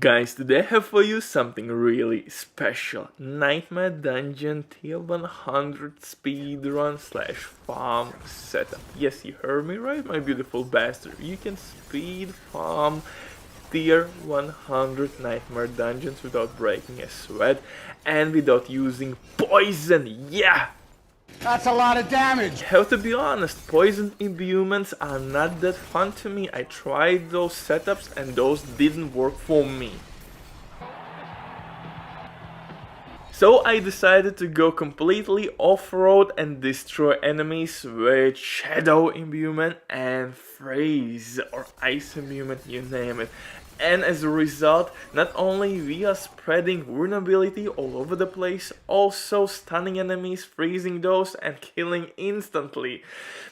Guys, today I have for you something really special. Nightmare Dungeon Tier 100 speedrun slash farm setup. Yes, you heard me right, my beautiful bastard. You can speed farm Tier 100 Nightmare Dungeons without breaking a sweat and without using poison. Yeah! That's a lot of damage. I have to be honest, poisoned imbuements are not that fun to me. I tried those setups and those didn't work for me. So I decided to go completely off-road and destroy enemies with Shadow Imbuement and Freeze or Ice Imbuement, you name it. And as a result, not only we are spreading vulnerability all over the place, also stunning enemies, freezing those and killing instantly.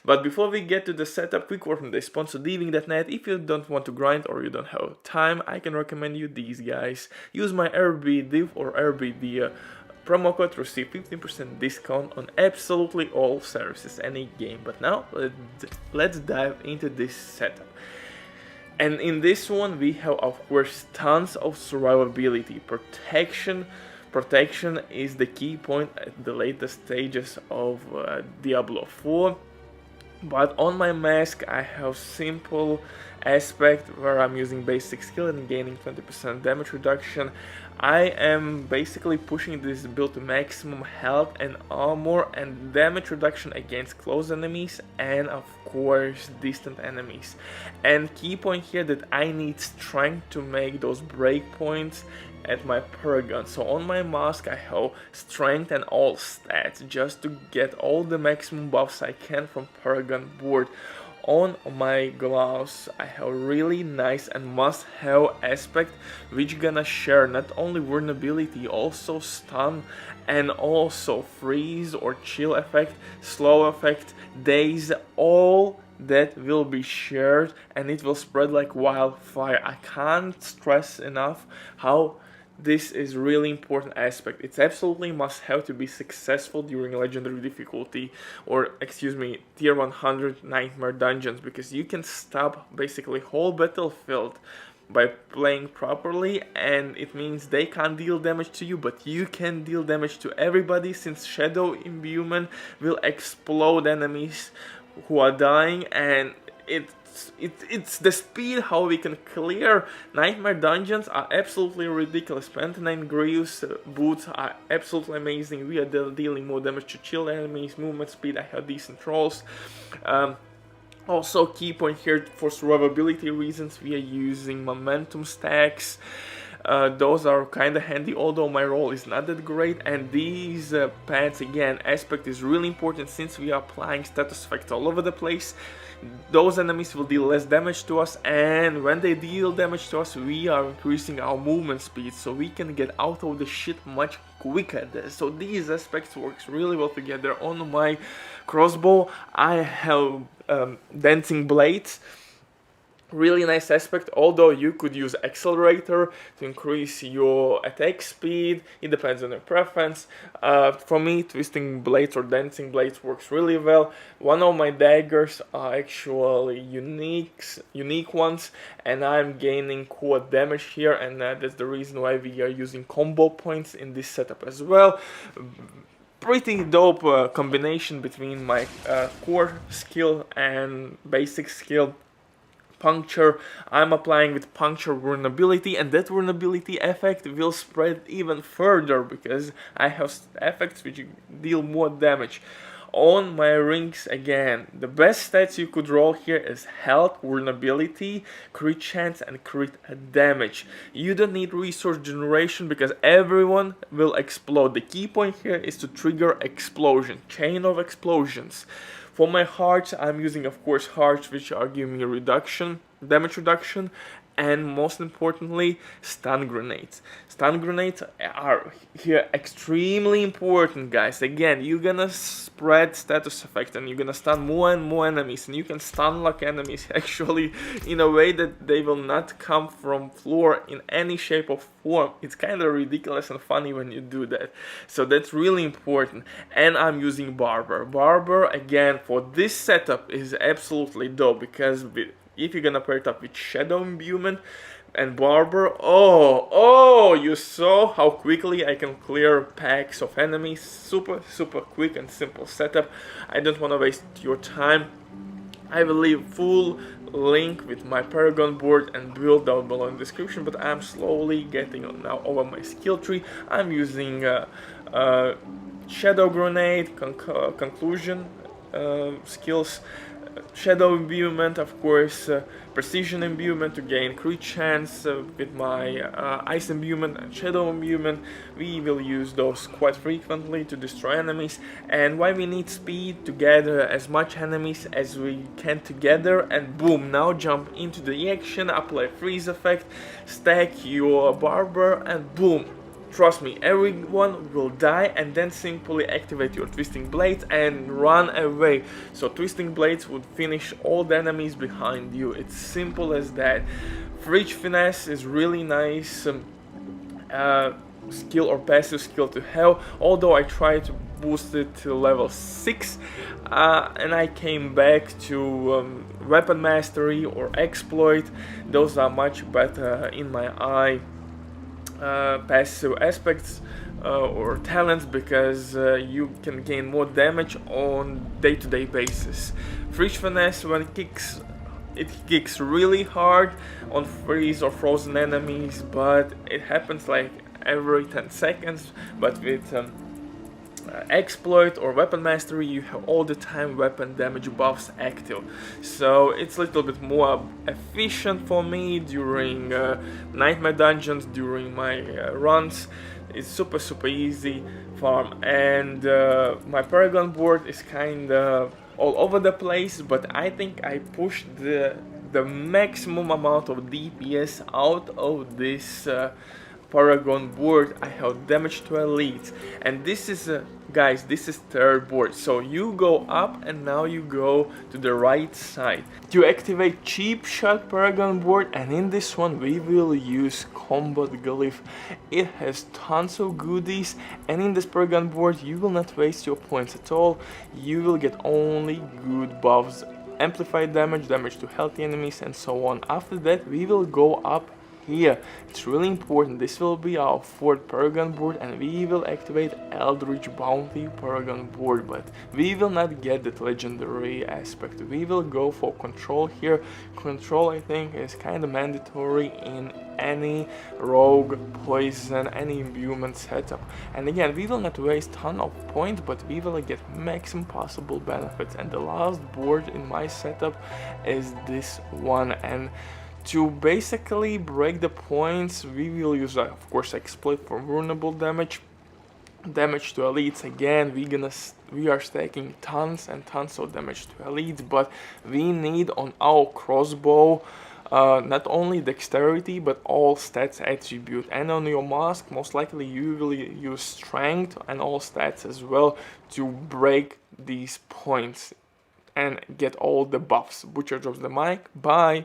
But before we get to the setup, quick word from the sponsor DVING.net. If you don't want to grind or you don't have time, I can recommend you these guys. Use my RBDiv or RBD promo code to receive 15% discount on absolutely all services, any game. But now, let's dive into this setup. And in this one we have of course tons of survivability. Protection is the key point at the latest stages of Diablo 4. But on my mask I have simple aspect where I'm using basic skill and gaining 20% damage reduction. I am basically pushing this build to maximum health and armor and damage reduction against close enemies and of course distant enemies. And key point here that I need strength to make those breakpoints at my paragon. So on my mask I have strength and all stats just to get all the maximum buffs I can from paragon board. On my gloves I have really nice and must have aspect which gonna share not only vulnerability, also stun and also freeze or chill effect, slow effect, daze, all that will be shared and it will spread like wildfire. I can't stress enough how this is really important aspect. It's absolutely must have to be successful during legendary difficulty or excuse me tier 100 nightmare dungeons, because you can stop basically whole battlefield by playing properly, and it means they can't deal damage to you but you can deal damage to everybody, since Shadow Imbuement will explode enemies who are dying. And it's the speed how we can clear nightmare dungeons are absolutely ridiculous. Pentanine Greaves boots are absolutely amazing. We are dealing more damage to chill enemies, movement speed, I have decent rolls. Also key point here for survivability reasons we are using momentum stacks. Those are kinda handy, although my roll is not that great. And these pads again, aspect is really important since we are applying status effects all over the place. Those enemies will deal less damage to us, and when they deal damage to us we are increasing our movement speed so we can get out of the shit much quicker. So these aspects works really well together. On my crossbow I have dancing blades. Really nice aspect, although you could use accelerator to increase your attack speed. It depends on your preference. For me, twisting blades or dancing blades works really well. One of my daggers are actually unique ones, and I'm gaining quad damage here, and that's the reason why we are using combo points in this setup as well. Pretty dope combination between my core skill and basic skill. Puncture, I'm applying with puncture vulnerability, and that vulnerability effect will spread even further because I have effects which deal more damage. On my rings again, the best stats you could roll here is health, vulnerability, crit chance and crit damage. You don't need resource generation because everyone will explode. The key point here is to trigger explosion, chain of explosions. For my hearts, I'm using of course hearts which are giving me a reduction, damage reduction, and most importantly stun grenades. Stun grenades are here extremely important, guys. Again, you're gonna spread status effect and you're gonna stun more and more enemies, and you can stun lock enemies actually in a way that they will not come from floor in any shape or form. It's kind of ridiculous and funny when you do that, so that's really important. And I'm using Barber. Barber again for this setup is absolutely dope because if you're gonna pair it up with Shadow Imbuement, And Barber, oh, you saw how quickly I can clear packs of enemies. Super quick and simple setup. I don't want to waste your time. I will leave full link with my Paragon board and build down below in the description, but I'm slowly getting now over my skill tree. I'm using Shadow Grenade, Conclusion skills, Shadow Imbuement, of course, Precision Imbuement to gain crit chance with my Ice Imbuement and Shadow Imbuement. We will use those quite frequently to destroy enemies, and why we need speed to gather as much enemies as we can together, and boom, now jump into the action, apply freeze effect, stack your Barber, and boom. Trust me, everyone will die, and then simply activate your Twisting Blades and run away. So Twisting Blades would finish all the enemies behind you. It's simple as that. Fridge Finesse is really nice skill or passive skill to have, although I tried to boost it to level 6 and I came back to Weapon Mastery or Exploit. Those are much better in my eye. Passive aspects or talents, because you can gain more damage on day-to-day basis. Fridge Finesse, when it kicks really hard on freeze or frozen enemies, but it happens like every 10 seconds. But with Exploit or Weapon Mastery, you have all the time weapon damage buffs active, so it's a little bit more efficient for me during nightmare dungeons, during my runs. It's super easy farm, and my Paragon board is kinda all over the place, but I think I pushed the maximum amount of DPS out of this Paragon board. I have damage to elites, and this is guys, this is third board, so you go up and now you go to the right side to activate cheap shot Paragon board, and in this one we will use Combat Glyph. It has tons of goodies, and in this Paragon board you will not waste your points at all. You will get only good buffs, amplified damage, damage to healthy enemies, and so on. After that we will go up here. It's really important. This will be our fourth Paragon board, and we will activate Eldritch Bounty Paragon board, but we will not get that legendary aspect. We will go for control here. Control, I think, is kind of mandatory in any rogue, poison, any imbuement setup. And again, we will not waste ton of points, but we will get maximum possible benefits. And the last board in my setup is this one, and to basically break the points, we will use, of course, Exploit for vulnerable damage. Damage to elites, again, we are stacking tons and tons of damage to elites, but we need on our crossbow not only dexterity but all stats attribute, and on your mask most likely you will use strength and all stats as well to break these points and get all the buffs. Butcher drops the mic, bye.